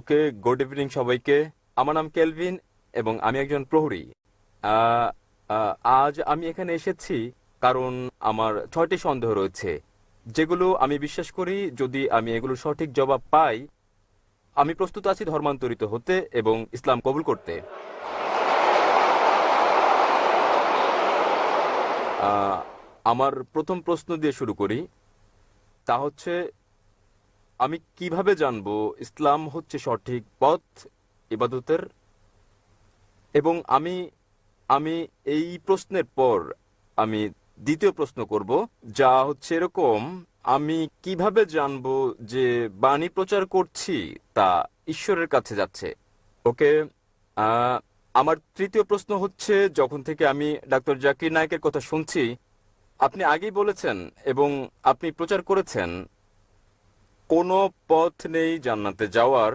ওকে, good evening সবাইকে। আমার নাম কেলভিন এবং আমি একজন প্রহরী। আহ, আজ আমি এখানে এসেছি কারণ আমার 6টি সন্দেহ রয়েছে, যেগুলো আমি বিশ্বাস করি যদি আমি এগুলোর সঠিক জবাব পাই, আমি প্রস্তুত আছি ধর্মান্তরিত হতে এবং ইসলাম কবুল করতে। আহ, আমার প্রথম প্রশ্ন দিয়ে শুরু করি। তা হচ্ছে, আমি কিভাবে জানবো ইসলাম হচ্ছে সঠিক পথ ইবাদতের? এবং আমি আমি এই প্রশ্নের পর আমি দ্বিতীয় প্রশ্ন করব, যা হচ্ছে এরকম: আমি কিভাবে জানবো যে বাণী প্রচার করছি তা ঈশ্বরের কাছে যাচ্ছে? ওকে। আহ, আমার তৃতীয় প্রশ্ন হচ্ছে, যখন থেকে আমি ডাক্তার জাকির নায়েকের কথা শুনছি, আপনি আগেই বলেছেন এবং আপনি প্রচার করেছেন কোনো পথ নেই জান্নাতে যাওয়ার